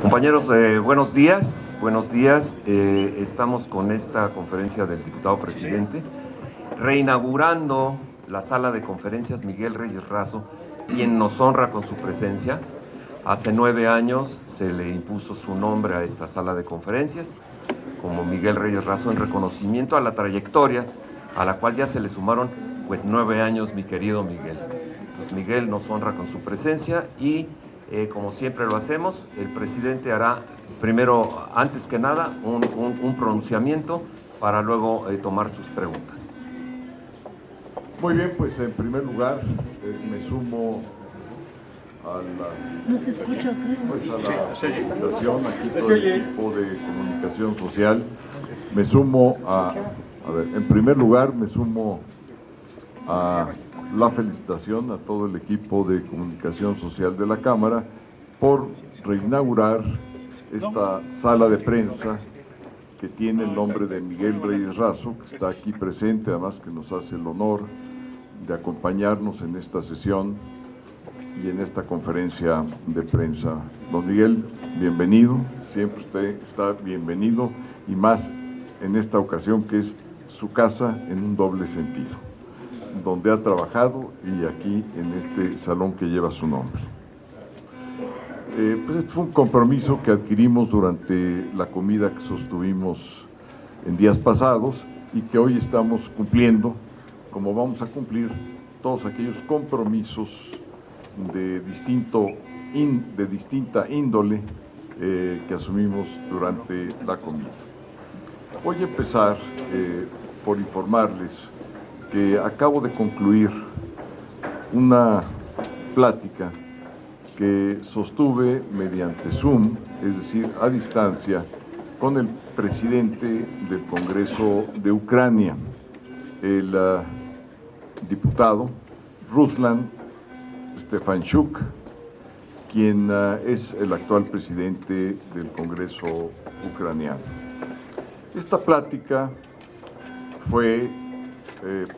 Compañeros, buenos días. Estamos con esta conferencia del diputado presidente, reinaugurando la sala de conferencias Miguel Reyes Razo, quien nos honra con su presencia. Hace 9 años se le impuso su nombre a esta sala de conferencias como Miguel Reyes Razo en reconocimiento a la trayectoria a la cual ya se le sumaron 9 años, mi querido Miguel. Pues Miguel nos honra con su presencia y como siempre lo hacemos, el presidente hará primero, antes que nada, un pronunciamiento para luego tomar sus preguntas. Muy bien, pues en primer lugar me sumo a la, no se escucha, pues a la invitación aquí todo el equipo de comunicación social. Me sumo en primer lugar me sumo a la felicitación a todo el equipo de comunicación social de la Cámara por reinaugurar esta sala de prensa que tiene el nombre de Miguel Reyes Razo, que está aquí presente, además que nos hace el honor de acompañarnos en esta sesión y en esta conferencia de prensa. Don Miguel, bienvenido, siempre usted está bienvenido y más en esta ocasión que es su casa en un doble sentido, donde ha trabajado y aquí en este salón que lleva su nombre. Pues este fue un compromiso que adquirimos durante la comida que sostuvimos en días pasados y que hoy estamos cumpliendo, como vamos a cumplir todos aquellos compromisos de distinta índole que asumimos durante la comida. Voy a empezar por informarles que acabo de concluir una plática que sostuve mediante Zoom, es decir, a distancia, con el presidente del Congreso de Ucrania, el diputado Ruslan Stefanchuk, quien es el actual presidente del Congreso ucraniano. Esta plática fue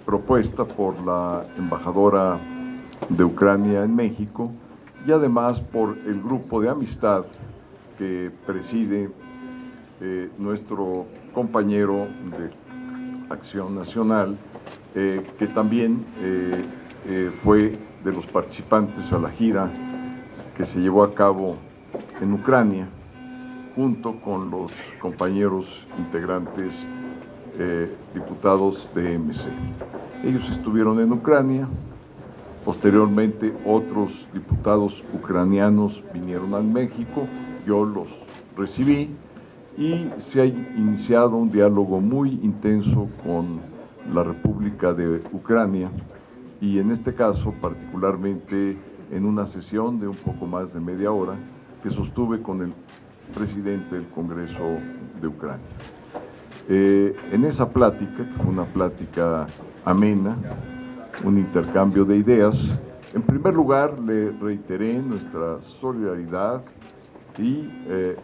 propuesta por la embajadora de Ucrania en México y además por el grupo de amistad que preside nuestro compañero de Acción Nacional, que también fue de los participantes a la gira que se llevó a cabo en Ucrania, junto con los compañeros integrantes diputados de MC. Ellos estuvieron en Ucrania, posteriormente otros diputados ucranianos vinieron a México, yo los recibí y se ha iniciado un diálogo muy intenso con la República de Ucrania y en este caso particularmente en una sesión de un poco más de media hora que sostuve con el presidente del Congreso de Ucrania. En esa plática, que fue una plática amena, un intercambio de ideas, en primer lugar le reiteré nuestra solidaridad y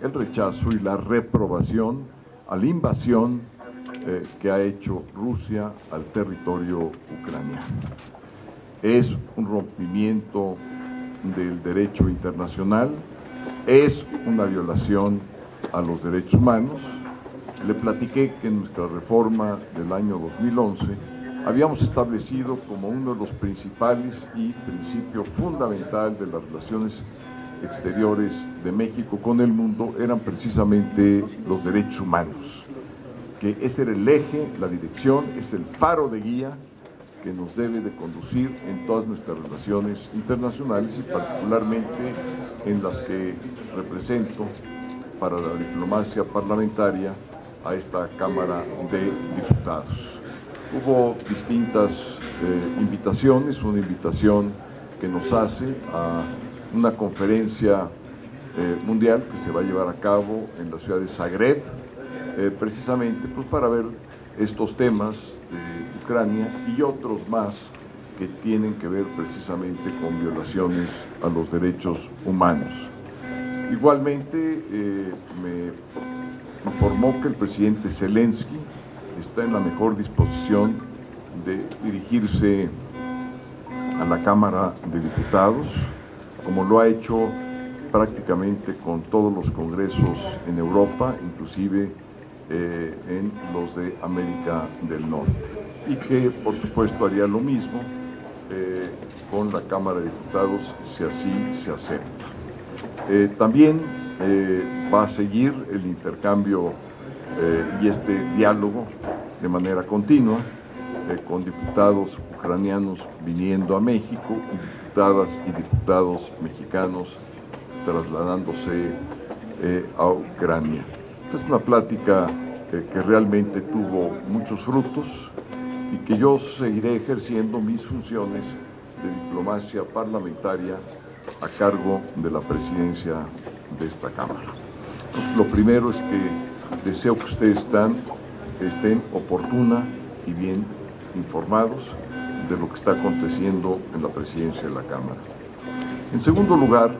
el rechazo y la reprobación a la invasión que ha hecho Rusia al territorio ucraniano. Es un rompimiento del derecho internacional, es una violación a los derechos humanos. Le platiqué que en nuestra reforma del año 2011 habíamos establecido como uno de los principales y principio fundamental de las relaciones exteriores de México con el mundo eran precisamente los derechos humanos, que ese era el eje, la dirección, es el faro de guía que nos debe de conducir en todas nuestras relaciones internacionales y particularmente en las que represento para la diplomacia parlamentaria a esta Cámara de Diputados. Hubo distintas invitaciones, una invitación que nos hace a una conferencia mundial que se va a llevar a cabo en la ciudad de Zagreb, precisamente pues, para ver estos temas de Ucrania y otros más que tienen que ver precisamente con violaciones a los derechos humanos. Igualmente me informó que el presidente Zelensky está en la mejor disposición de dirigirse a la Cámara de Diputados, como lo ha hecho prácticamente con todos los congresos en Europa, inclusive en los de América del Norte, y que por supuesto haría lo mismo con la Cámara de Diputados si así se acepta. También va a seguir el intercambio y este diálogo de manera continua con diputados ucranianos viniendo a México y diputadas y diputados mexicanos trasladándose a Ucrania. Esta es una plática que realmente tuvo muchos frutos y que yo seguiré ejerciendo mis funciones de diplomacia parlamentaria a cargo de la presidencia de esta Cámara. Entonces, lo primero es que deseo que ustedes estén oportuna y bien informados de lo que está aconteciendo en la presidencia de la Cámara. En segundo lugar,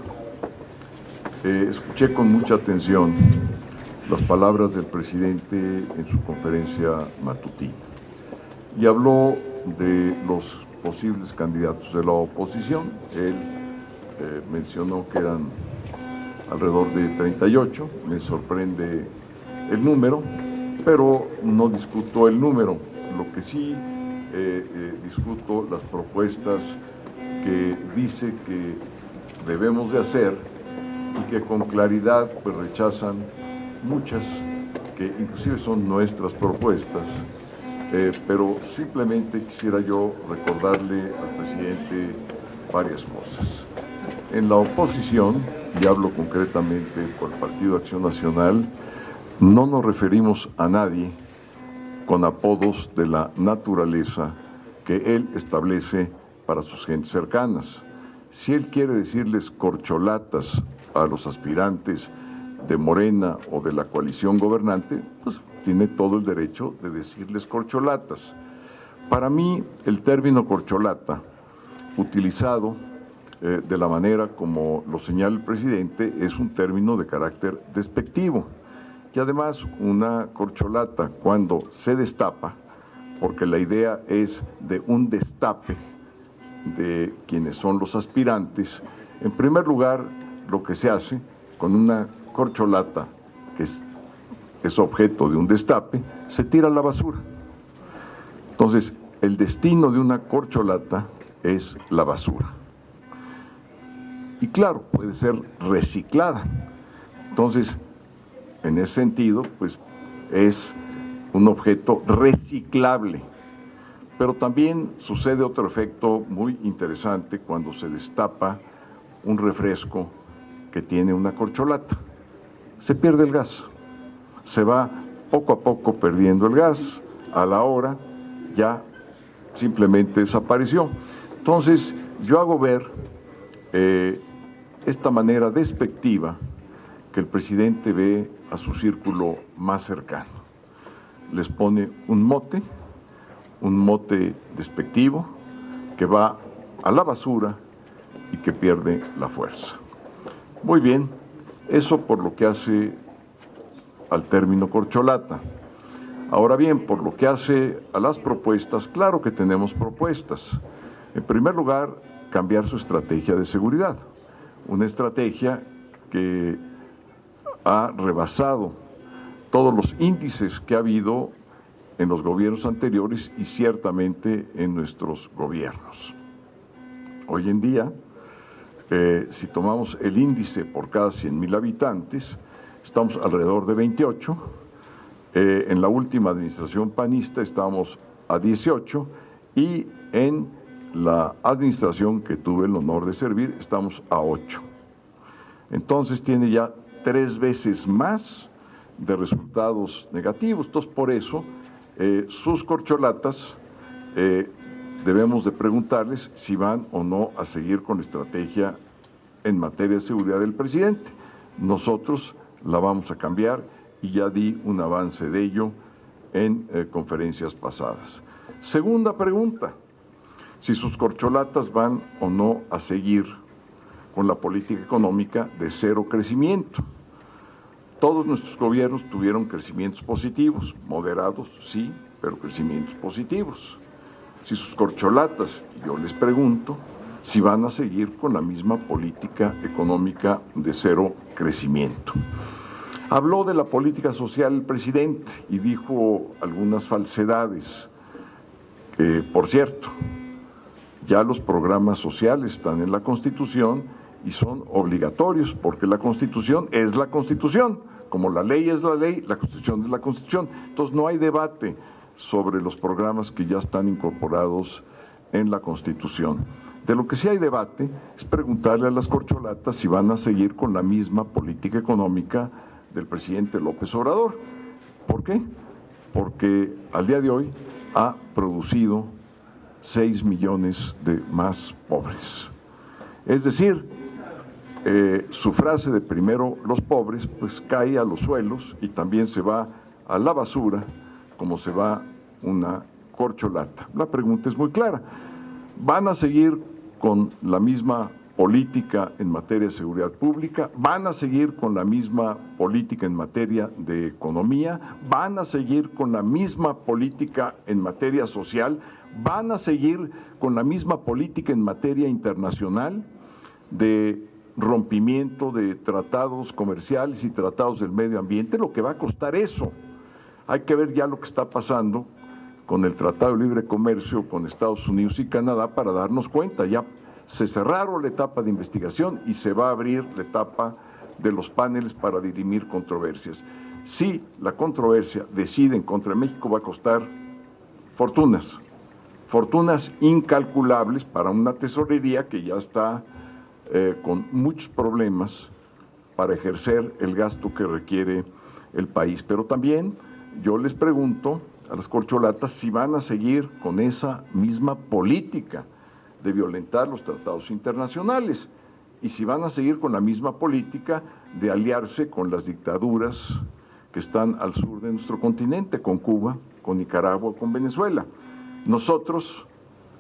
escuché con mucha atención las palabras del presidente en su conferencia matutina y habló de los posibles candidatos de la oposición. Él mencionó que eran alrededor de 38, me sorprende el número, pero no discuto el número. Lo que sí discuto las propuestas que dice que debemos de hacer y que con claridad pues rechazan muchas que inclusive son nuestras propuestas, pero simplemente quisiera yo recordarle al presidente varias cosas. En la oposición, y hablo concretamente por el Partido Acción Nacional, no nos referimos a nadie con apodos de la naturaleza que él establece para sus gentes cercanas. Si él quiere decirles corcholatas a los aspirantes de Morena o de la coalición gobernante, pues tiene todo el derecho de decirles corcholatas. Para mí, el término corcholata, utilizado de la manera como lo señala el presidente, es un término de carácter despectivo. Y además, una corcholata, cuando se destapa, porque la idea es de un destape de quienes son los aspirantes, en primer lugar, lo que se hace con una corcholata que es objeto de un destape, se tira a la basura. Entonces, el destino de una corcholata es la basura. Y claro, puede ser reciclada. Entonces, en ese sentido, pues es un objeto reciclable. Pero también sucede otro efecto muy interesante cuando se destapa un refresco que tiene una corcholata. Se pierde el gas, se va poco a poco perdiendo el gas, a la hora ya simplemente desapareció. Entonces yo hago ver esta manera despectiva que el presidente ve a su círculo más cercano. Les pone un mote despectivo que va a la basura y que pierde la fuerza. Muy bien, eso por lo que hace al término corcholata. Ahora bien, por lo que hace a las propuestas, claro que tenemos propuestas. En primer lugar, cambiar su estrategia de seguridad. Una estrategia que ha rebasado todos los índices que ha habido en los gobiernos anteriores y ciertamente en nuestros gobiernos. Hoy en día, si tomamos el índice por cada 100,000 habitantes, estamos alrededor de 28. En la última administración panista estábamos a 18 y en la administración que tuve el honor de servir estamos a 8. Entonces tiene ya 3 veces más de resultados negativos. Entonces por eso sus corcholatas debemos de preguntarles si van o no a seguir con la estrategia en materia de seguridad del presidente. Nosotros la vamos a cambiar y ya di un avance de ello en conferencias pasadas. Segunda pregunta, si sus corcholatas van o no a seguir con la política económica de cero crecimiento. Todos nuestros gobiernos tuvieron crecimientos positivos, moderados, sí, pero crecimientos positivos. Si sus corcholatas, yo les pregunto, si van a seguir con la misma política económica de cero crecimiento. Habló de la política social el presidente y dijo algunas falsedades. Por cierto, ya los programas sociales están en la Constitución y son obligatorios, porque la Constitución es la Constitución. Como la ley es la ley, la Constitución es la Constitución. Entonces no hay debate sobre los programas que ya están incorporados en la Constitución. De lo que sí hay debate es preguntarle a las corcholatas si van a seguir con la misma política económica del presidente López Obrador. ¿Por qué? Porque al día de hoy ha producido 6 millones de más pobres. Es decir, su frase de primero los pobres, pues cae a los suelos y también se va a la basura como se va una corcholata. La pregunta es muy clara. ¿Van a seguir con la misma política en materia de seguridad pública? ¿Van a seguir con la misma política en materia de economía? ¿Van a seguir con la misma política en materia social? ¿Van a seguir con la misma política en materia internacional de rompimiento de tratados comerciales y tratados del medio ambiente? Lo que va a costar eso. Hay que ver ya lo que está pasando con el Tratado de Libre Comercio con Estados Unidos y Canadá para darnos cuenta. Ya se cerraron la etapa de investigación y se va a abrir la etapa de los paneles para dirimir controversias. Si la controversia decide en contra de México, va a costar fortunas incalculables para una tesorería que ya está con muchos problemas para ejercer el gasto que requiere el país. Pero también yo les pregunto a las corcholatas si van a seguir con esa misma política de violentar los tratados internacionales y si van a seguir con la misma política de aliarse con las dictaduras que están al sur de nuestro continente, con Cuba, con Nicaragua, con Venezuela. Nosotros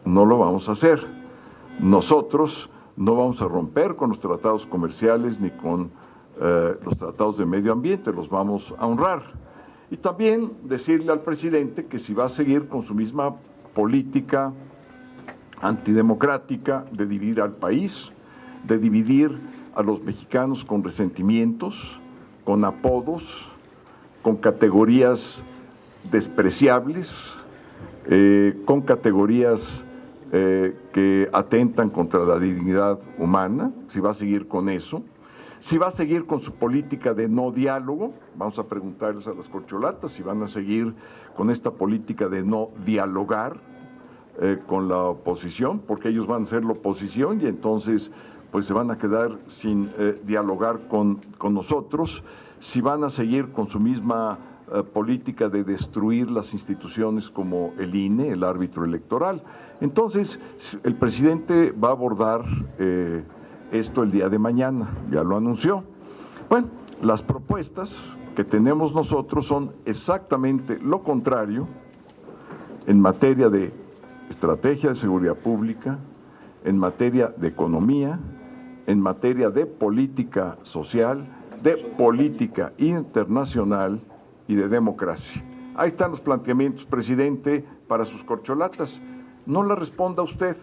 no lo vamos a hacer. Nosotros no vamos a romper con los tratados comerciales ni con los tratados de medio ambiente, los vamos a honrar. Y también decirle al presidente que si va a seguir con su misma política antidemocrática de dividir al país, de dividir a los mexicanos con resentimientos, con apodos, con categorías despreciables, con categorías que atentan contra la dignidad humana, si va a seguir con eso, si va a seguir con su política de no diálogo. Vamos a preguntarles a las corcholatas si van a seguir con esta política de no dialogar con la oposición, porque ellos van a ser la oposición y entonces pues se van a quedar sin dialogar con nosotros, si van a seguir con su misma política de destruir las instituciones como el INE, el árbitro electoral. Entonces, el presidente va a abordar esto el día de mañana, ya lo anunció. Bueno, las propuestas que tenemos nosotros son exactamente lo contrario en materia de estrategia de seguridad pública, en materia de economía, en materia de política social, de política internacional y de democracia. Ahí están los planteamientos, presidente, para sus corcholatas. No la responda usted.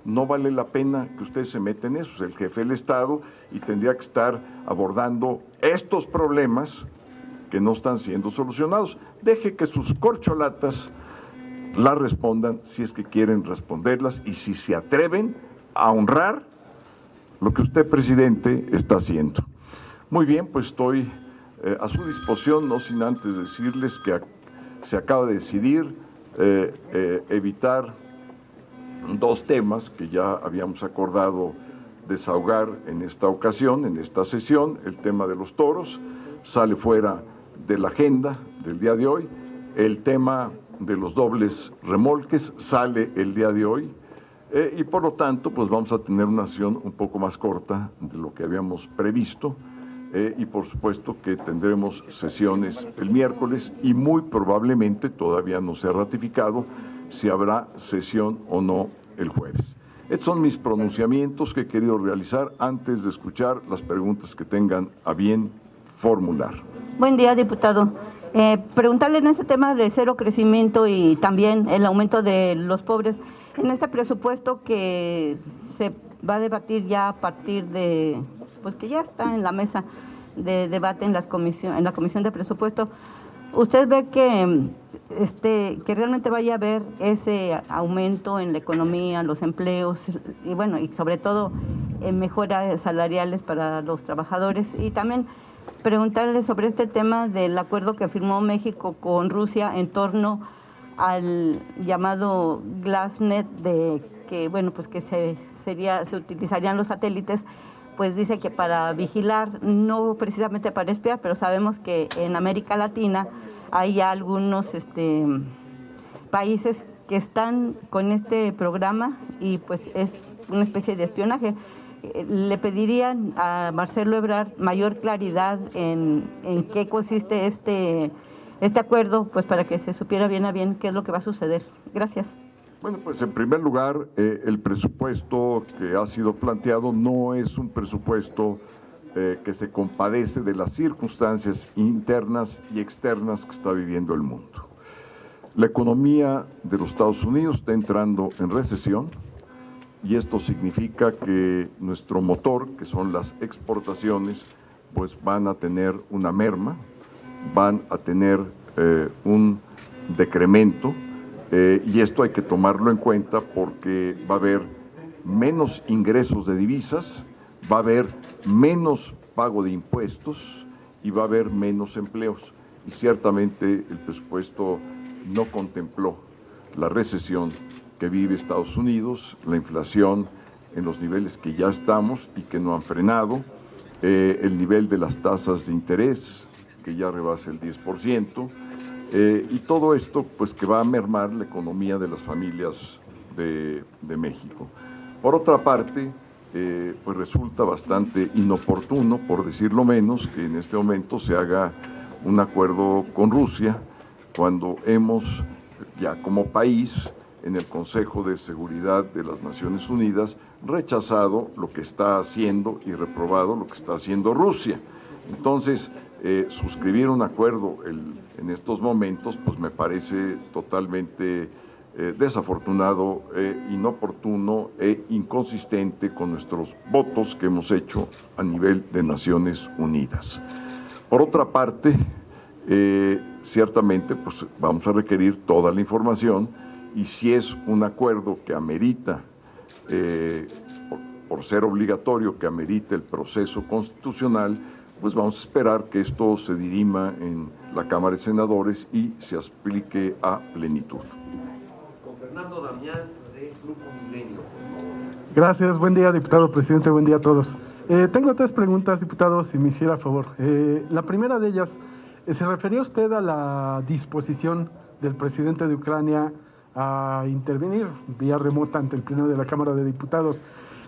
No vale la pena que usted se meta en eso. Es el jefe del Estado y tendría que estar abordando estos problemas que no están siendo solucionados. Deje que sus corcholatas la respondan si es que quieren responderlas y si se atreven a honrar lo que usted, presidente, está haciendo. Muy bien, pues estoy a su disposición, no sin antes decirles que se acaba de decidir evitar dos temas que ya habíamos acordado desahogar en esta ocasión, en esta sesión. El tema de los toros sale fuera de la agenda del día de hoy. El tema de los dobles remolques sale el día de hoy. Y por lo tanto, pues vamos a tener una sesión un poco más corta de lo que habíamos previsto. Y por supuesto que tendremos sesiones el miércoles y muy probablemente, todavía no se ha ratificado, si habrá sesión o no el jueves. Estos son mis pronunciamientos que he querido realizar antes de escuchar las preguntas que tengan a bien formular. Buen día, diputado. Preguntarle en este tema de cero crecimiento y también el aumento de los pobres, en este presupuesto que se va a debatir ya a partir de, pues que ya está en la mesa de debate en la Comisión de Presupuesto. ¿Usted ve que realmente vaya a haber ese aumento en la economía, los empleos y bueno, y sobre todo mejoras salariales para los trabajadores? Y también preguntarle sobre este tema del acuerdo que firmó México con Rusia en torno al llamado GlassNet, de que bueno, pues que se utilizarían los satélites, pues dice que para vigilar, no precisamente para espiar, pero sabemos que en América Latina hay ya algunos países que están con este programa y pues es una especie de espionaje. Le pedirían a Marcelo Ebrard mayor claridad en qué consiste este acuerdo, pues para que se supiera bien a bien qué es lo que va a suceder. Gracias. Bueno, pues en primer lugar, el presupuesto que ha sido planteado no es un presupuesto que se compadece de las circunstancias internas y externas que está viviendo el mundo. La economía de los Estados Unidos está entrando en recesión y esto significa que nuestro motor, que son las exportaciones, pues van a tener una merma, van a tener un decremento. Y esto hay que tomarlo en cuenta porque va a haber menos ingresos de divisas, va a haber menos pago de impuestos y va a haber menos empleos. Y ciertamente el presupuesto no contempló la recesión que vive Estados Unidos, la inflación en los niveles que ya estamos y que no han frenado, el nivel de las tasas de interés que ya rebasa el 10%, y todo esto pues que va a mermar la economía de las familias de México. Por otra parte, pues resulta bastante inoportuno, por decirlo menos, que en este momento se haga un acuerdo con Rusia cuando hemos ya como país en el Consejo de Seguridad de las Naciones Unidas rechazado lo que está haciendo y reprobado lo que está haciendo Rusia. Entonces, suscribir un acuerdo en estos momentos, pues me parece totalmente desafortunado, inoportuno e inconsistente con nuestros votos que hemos hecho a nivel de Naciones Unidas. Por otra parte, ciertamente, pues vamos a requerir toda la información y si es un acuerdo que amerita, por ser obligatorio, que amerita el proceso constitucional, pues vamos a esperar que esto se dirima en la Cámara de Senadores y se aplique a plenitud. Con Fernando Damián, de Grupo Milenio, por favor. Gracias, buen día, diputado presidente, buen día a todos. Tengo 3 preguntas, diputado, si me hiciera favor. La primera de ellas, ¿se refería usted a la disposición del presidente de Ucrania a intervenir vía remota ante el Pleno de la Cámara de Diputados?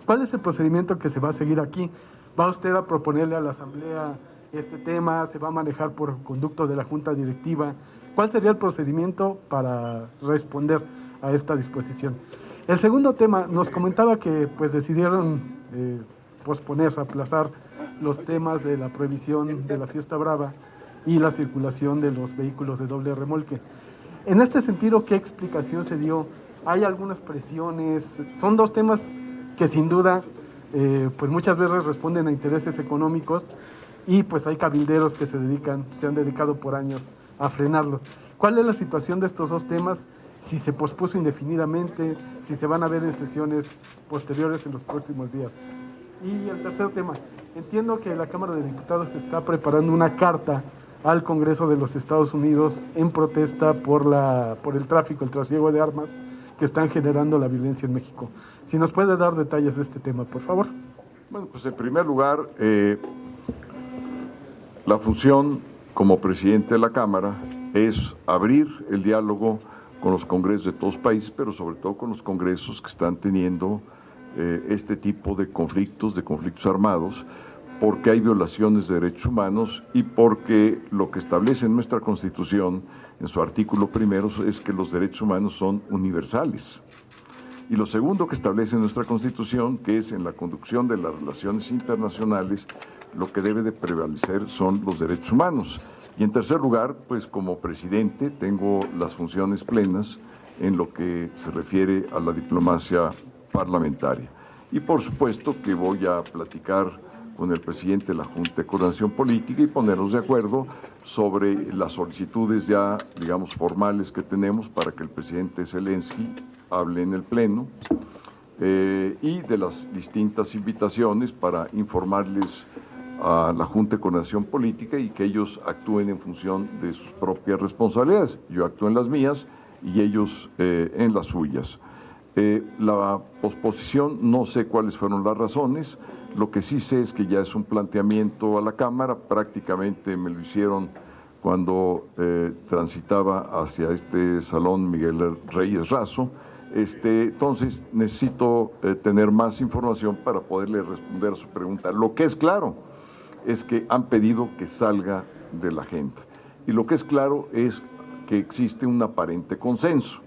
¿Cuál es el procedimiento que se va a seguir aquí? ¿Va usted a proponerle a la Asamblea este tema? ¿Se va a manejar por conducto de la Junta Directiva? ¿Cuál sería el procedimiento para responder a esta disposición? El segundo tema, nos comentaba que pues decidieron posponer, aplazar los temas de la prohibición de la fiesta brava y la circulación de los vehículos de doble remolque. En este sentido, ¿qué explicación se dio? ¿Hay algunas presiones? Son 2 temas que sin duda pues muchas veces responden a intereses económicos y pues hay cabilderos que se han dedicado por años a frenarlo. ¿Cuál es la situación de estos 2 temas? Si se pospuso indefinidamente, si se van a ver en sesiones posteriores en los próximos días. Y el tercer tema, entiendo que la Cámara de Diputados está preparando una carta al Congreso de los Estados Unidos en protesta por el tráfico, el trasiego de armas que están generando la violencia en México. Si nos puede dar detalles de este tema, por favor. Bueno, pues en primer lugar, la función como presidente de la Cámara es abrir el diálogo con los congresos de todos los países, pero sobre todo con los congresos que están teniendo este tipo de conflictos armados, porque hay violaciones de derechos humanos y porque lo que establece nuestra Constitución, en su artículo primero, es que los derechos humanos son universales. Y lo segundo que establece nuestra Constitución, que es en la conducción de las relaciones internacionales, lo que debe de prevalecer son los derechos humanos. Y en tercer lugar, pues como presidente tengo las funciones plenas en lo que se refiere a la diplomacia parlamentaria. y por supuesto que voy a platicar con el presidente de la Junta de Coordinación Política y ponernos de acuerdo sobre las solicitudes ya, digamos, formales que tenemos para que el presidente Zelensky hable en el Pleno, y de las distintas invitaciones para informarles a la Junta de Coordinación Política y que ellos actúen en función de sus propias responsabilidades. Yo actúo en las mías y ellos en las suyas. La posposición, no sé cuáles fueron las razones, lo que sí sé es que ya es un planteamiento a la Cámara, prácticamente me lo hicieron cuando transitaba hacia este salón Miguel Reyes Razo. Entonces necesito tener más información para poderle responder a su pregunta. Lo que es claro es que han pedido que salga de la agenda y lo que es claro es que existe un aparente consenso.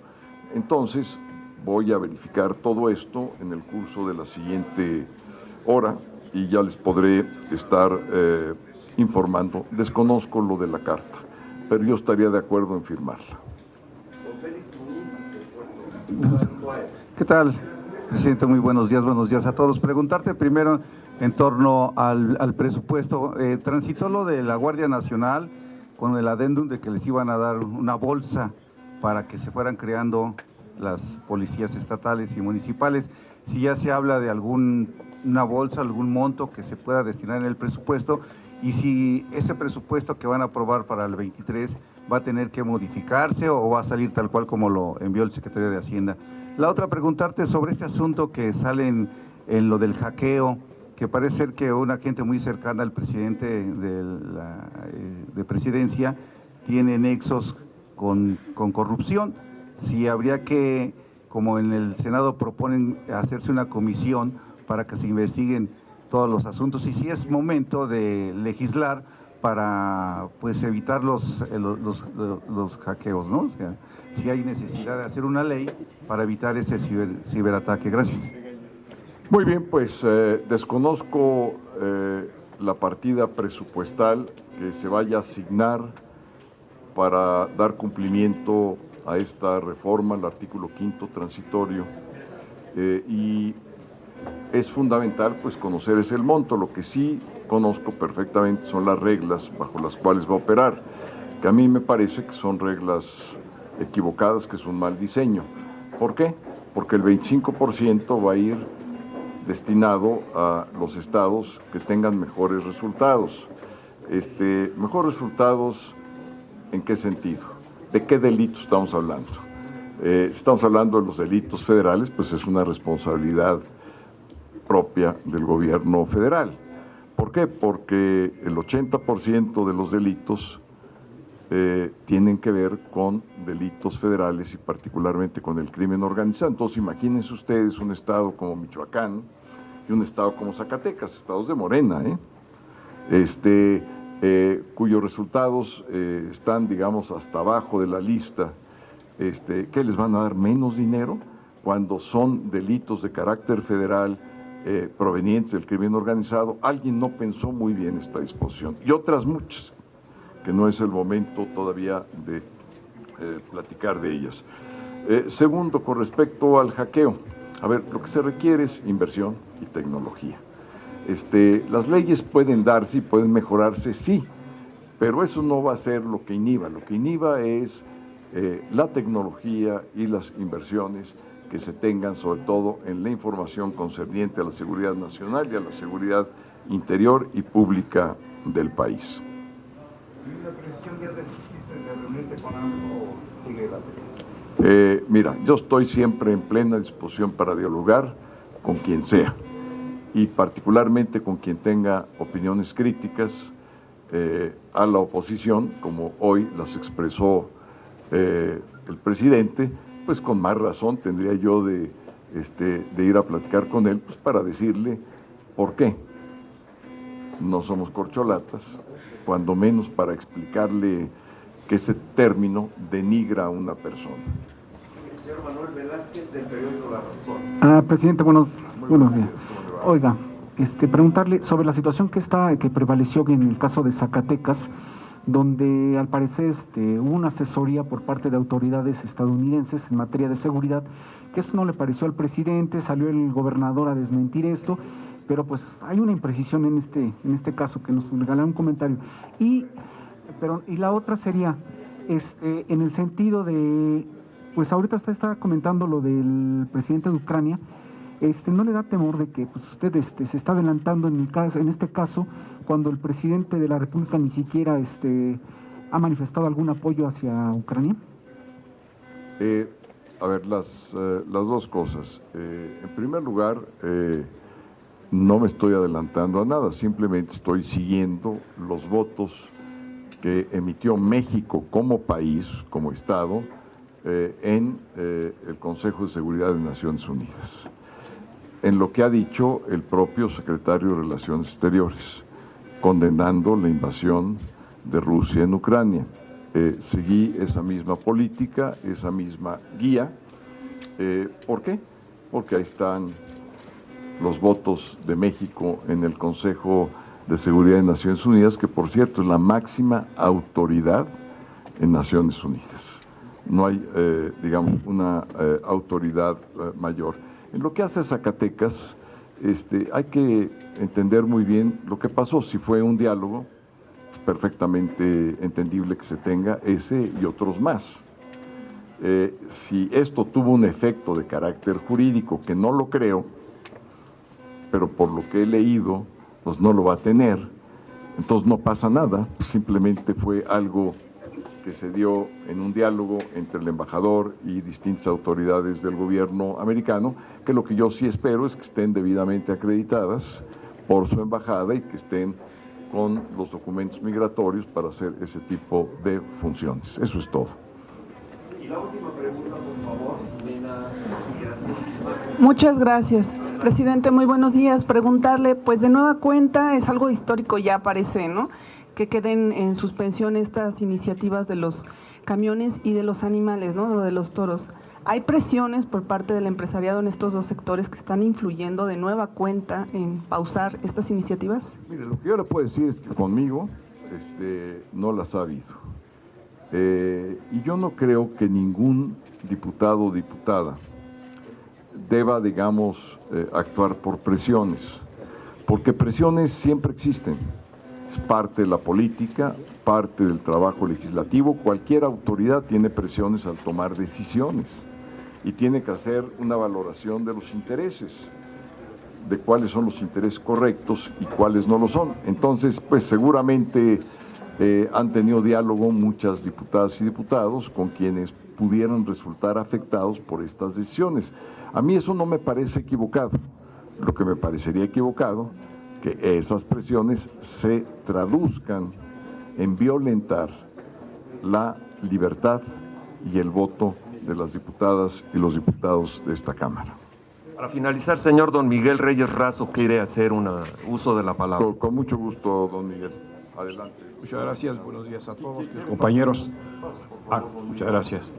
Entonces voy a verificar todo esto en el curso de la siguiente hora y ya les podré estar informando. Desconozco lo de la carta, pero yo estaría de acuerdo en firmarla. ¿Qué tal, presidente? Muy buenos días a todos. Preguntarte primero en torno al presupuesto. Transitó lo de la Guardia Nacional con el adendum de que les iban a dar una bolsa para que se fueran creando las policías estatales y municipales. Si ya se habla de una bolsa, algún monto que se pueda destinar en el presupuesto, y si ese presupuesto que van a aprobar para el 23 va a tener que modificarse o va a salir tal cual como lo envió el secretario de Hacienda. La otra, preguntarte sobre este asunto que sale en lo del hackeo, que parece ser que una gente muy cercana al presidente de Presidencia tiene nexos con corrupción. Si habría que, como en el Senado proponen, hacerse una comisión para que se investiguen todos los asuntos, y si es momento de legislar para pues evitar los hackeos, ¿no? O sea, si hay necesidad de hacer una ley para evitar ese ciberataque. Gracias. Muy bien, pues desconozco la partida presupuestal que se vaya a asignar para dar cumplimiento a esta reforma, el artículo 5º transitorio, y es fundamental pues conocer ese monto. Lo que sí conozco perfectamente son las reglas bajo las cuales va a operar, que a mí me parece que son reglas equivocadas, que es un mal diseño. ¿Por qué? Porque el 25% va a ir destinado a los estados que tengan mejores resultados. Mejores resultados, ¿en qué sentido? ¿De qué delitos estamos hablando? Si estamos hablando de los delitos federales, pues es una responsabilidad propia del gobierno federal. ¿Por qué? Porque el 80% de los delitos tienen que ver con delitos federales y particularmente con el crimen organizado. Entonces imagínense ustedes un estado como Michoacán y un estado como Zacatecas, estados de Morena, cuyos resultados están, digamos, hasta abajo de la lista, que les van a dar menos dinero cuando son delitos de carácter federal provenientes del crimen organizado. Alguien no pensó muy bien esta disposición, y otras muchas, que no es el momento todavía de platicar de ellas. Segundo, con respecto al hackeo, a ver, lo que se requiere es inversión y tecnología. Las leyes pueden darse y pueden mejorarse, sí, pero eso no va a ser lo que inhiba. Lo que inhiba es la tecnología y las inversiones que se tengan, sobre todo en la información concerniente a la seguridad nacional y a la seguridad interior y pública del país. Mira, yo estoy siempre en plena disposición para dialogar con quien sea, y particularmente con quien tenga opiniones críticas a la oposición, como hoy las expresó el presidente. Pues con más razón tendría yo de ir a platicar con él, pues para decirle por qué no somos corcholatas, cuando menos para explicarle que ese término denigra a una persona. Señor Manuel Velázquez, del periódico La Razón. Presidente, buenos días. Oiga, preguntarle sobre la situación que prevaleció en el caso de Zacatecas, donde al parecer hubo una asesoría por parte de autoridades estadounidenses en materia de seguridad, que esto no le pareció al presidente, salió el gobernador a desmentir esto, pero pues hay una imprecisión en este caso, que nos regalaron un comentario. Y la otra sería, en el sentido de, pues ahorita usted está comentando lo del presidente de Ucrania, ¿no le da temor de que pues, usted se está adelantando en este caso, cuando el presidente de la República ni siquiera ha manifestado algún apoyo hacia Ucrania? A ver, las dos cosas. En primer lugar, no me estoy adelantando a nada, simplemente estoy siguiendo los votos que emitió México como país, como Estado, en el Consejo de Seguridad de Naciones Unidas, en lo que ha dicho el propio secretario de Relaciones Exteriores, condenando la invasión de Rusia en Ucrania. Seguí esa misma política, esa misma guía. ¿Por qué? Porque ahí están los votos de México en el Consejo de Seguridad de Naciones Unidas, que por cierto es la máxima autoridad en Naciones Unidas. No hay, digamos, una autoridad mayor. En lo que hace Zacatecas, hay que entender muy bien lo que pasó. Si fue un diálogo, es perfectamente entendible que se tenga ese y otros más. Si esto tuvo un efecto de carácter jurídico, que no lo creo, pero por lo que he leído, pues no lo va a tener, entonces no pasa nada, simplemente fue algo que se dio en un diálogo entre el embajador y distintas autoridades del gobierno americano, que lo que yo sí espero es que estén debidamente acreditadas por su embajada y que estén con los documentos migratorios para hacer ese tipo de funciones. Eso es todo. Y la última pregunta, por favor, Nena. Muchas gracias. Presidente, muy buenos días. Preguntarle, pues de nueva cuenta, es algo histórico ya parece, ¿no?, que queden en suspensión estas iniciativas de los camiones y de los animales, ¿no?, lo de los toros. ¿Hay presiones por parte del empresariado en estos dos sectores que están influyendo de nueva cuenta en pausar estas iniciativas? Mire, lo que yo le puedo decir es que conmigo no las ha habido. Y yo no creo que ningún diputado o diputada deba, digamos, actuar por presiones, porque presiones siempre existen. Es parte de la política, parte del trabajo legislativo. Cualquier autoridad tiene presiones al tomar decisiones y tiene que hacer una valoración de los intereses, de cuáles son los intereses correctos y cuáles no lo son. Entonces, pues seguramente han tenido diálogo muchas diputadas y diputados con quienes pudieran resultar afectados por estas decisiones. A mí eso no me parece equivocado. Lo que me parecería equivocado que esas presiones se traduzcan en violentar la libertad y el voto de las diputadas y los diputados de esta Cámara. Para finalizar, señor don Miguel Reyes Razo, quiere hacer un uso de la palabra. Con mucho gusto, don Miguel. Adelante. Muchas gracias, buenos días a todos, compañeros. Muchas gracias.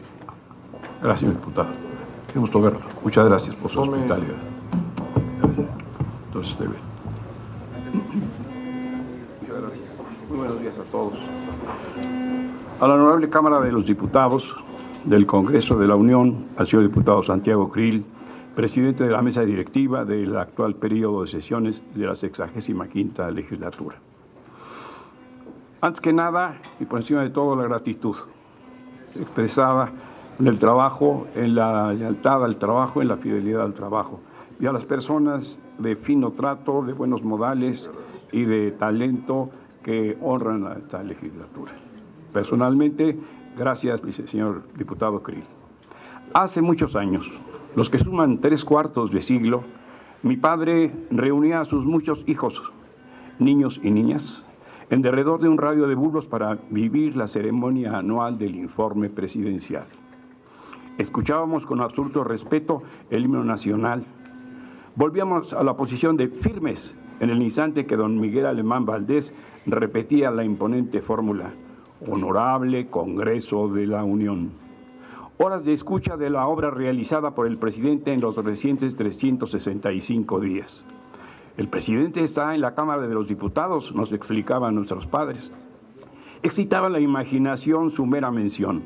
Gracias, diputado. Qué gusto verlo. Muchas gracias por su hospitalidad. Entonces, esté bien. Muchas gracias. Muy buenos días a todos. A la honorable Cámara de los Diputados del Congreso de la Unión, al señor diputado Santiago Krill, presidente de la mesa directiva del actual periodo de sesiones de la 65ª legislatura. Antes que nada, y por encima de todo, la gratitud expresada en el trabajo, en la lealtad al trabajo, en la fidelidad al trabajo, y a las personas de fino trato, de buenos modales y de talento que honran a esta legislatura. Personalmente, gracias, dice el señor diputado Krill. Hace muchos años, los que suman 3/4 de siglo, mi padre reunía a sus muchos hijos, niños y niñas, en derredor de un radio de bulbos para vivir la ceremonia anual del informe presidencial. Escuchábamos con absoluto respeto el himno nacional. Volvíamos a la posición de firmes en el instante que don Miguel Alemán Valdés repetía la imponente fórmula: Honorable Congreso de la Unión. Horas de escucha de la obra realizada por el presidente en los recientes 365 días. El presidente está en la Cámara de los Diputados, nos explicaban nuestros padres. excitaba la imaginación su mera mención.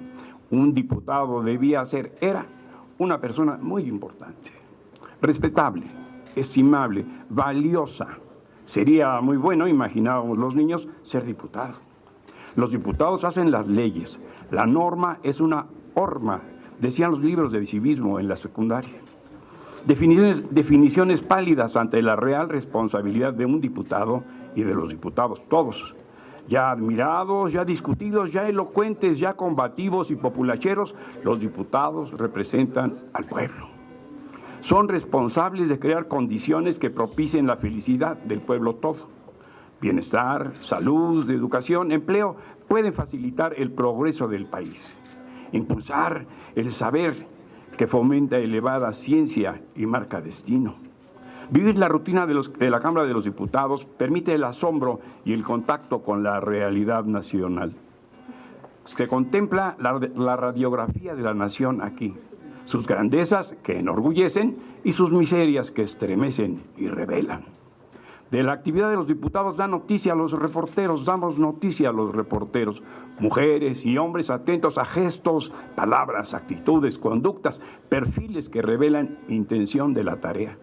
Un diputado era una persona muy importante, respetable, estimable, valiosa. Sería muy bueno, imaginábamos los niños, ser diputado. Los diputados hacen las leyes. La norma es una horma, decían los libros de civismo en la secundaria. Definiciones pálidas ante la real responsabilidad de un diputado y de los diputados todos. Ya admirados, ya discutidos, ya elocuentes, ya combativos y populacheros, los diputados representan al pueblo. Son responsables de crear condiciones que propicien la felicidad del pueblo todo. Bienestar, salud, educación, empleo pueden facilitar el progreso del país. Impulsar el saber que fomenta elevada ciencia y marca destino. Vivir la rutina de la Cámara de los Diputados permite el asombro y el contacto con la realidad nacional. Se contempla la radiografía de la nación aquí, sus grandezas que enorgullecen y sus miserias que estremecen y revelan. De la actividad de los diputados damos noticia a los reporteros, mujeres y hombres atentos a gestos, palabras, actitudes, conductas, perfiles que revelan intención de la tarea.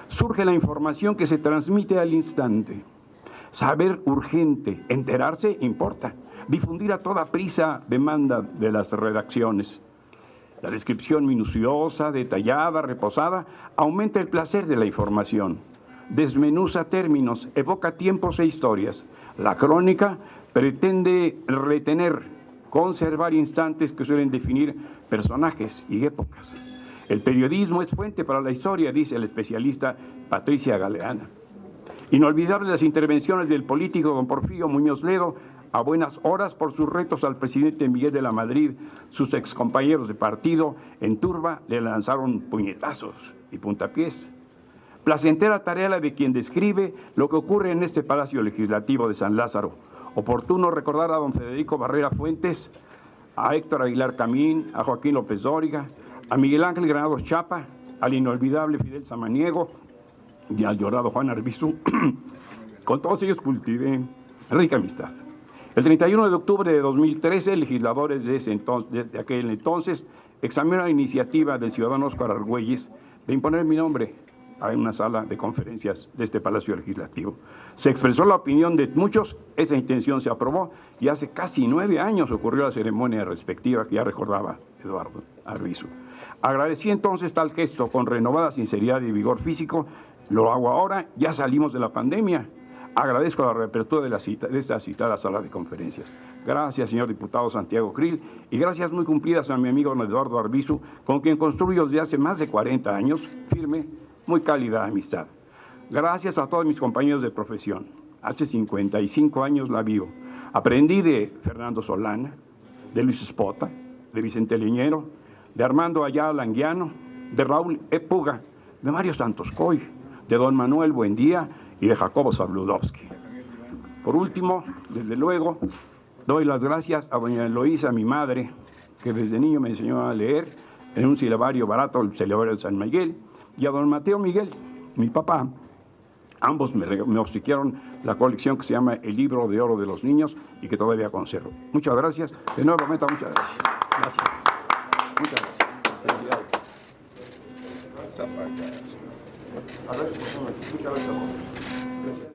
Surge la información que se transmite al instante. Saber urgente, enterarse importa. Difundir a toda prisa demanda de las redacciones. La descripción minuciosa, detallada, reposada, aumenta el placer de la información. Desmenuza términos, evoca tiempos e historias. La crónica pretende retener, conservar instantes que suelen definir personajes y épocas. El periodismo es fuente para la historia, dice el especialista Patricia Galeana. Inolvidables las intervenciones del político don Porfirio Muñoz Ledo, a buenas horas por sus retos al presidente Miguel de la Madrid. Sus excompañeros de partido en turba le lanzaron puñetazos y puntapiés. Placentera tarea la de quien describe lo que ocurre en este Palacio Legislativo de San Lázaro. Oportuno recordar a don Federico Barrera Fuentes, a Héctor Aguilar Camín, a Joaquín López Dóriga, a Miguel Ángel Granados Chapa, al inolvidable Fidel Samaniego y al llorado Juan Arbizu. Con todos ellos cultivé rica amistad. El 31 de octubre de 2013, legisladores de aquel entonces examinaron la iniciativa del ciudadano Óscar Argüelles de imponer mi nombre en una sala de conferencias de este Palacio Legislativo. Se expresó la opinión de muchos, esa intención se aprobó y hace casi 9 años ocurrió la ceremonia respectiva que ya recordaba Eduardo Arbizu. Agradecí entonces tal gesto con renovada sinceridad y vigor físico. Lo hago ahora, ya salimos de la pandemia. Agradezco la reapertura de esta citada sala de conferencias. Gracias, señor diputado Santiago Krill, y gracias muy cumplidas a mi amigo Eduardo Arbizu, con quien construyo desde hace más de 40 años, firme, muy cálida amistad. Gracias a todos mis compañeros de profesión. Hace 55 años la vivo. Aprendí de Fernando Solana, de Luis Espota, de Vicente Leñero, de Armando Ayala Anguiano, de Raúl Puga, de Mario Santos Coy, de don Manuel Buendía y de Jacobo Zabludowski. Por último, desde luego, doy las gracias a doña Eloísa, mi madre, que desde niño me enseñó a leer en un silabario barato, el silabario de San Miguel, y a don Mateo Miguel, mi papá. Ambos me obsequiaron la colección que se llama El Libro de Oro de los Niños y que todavía conservo. Muchas gracias. De nuevo, muchas gracias. Gracias. Muchas gracias. Felicidades. A ver, muchas gracias.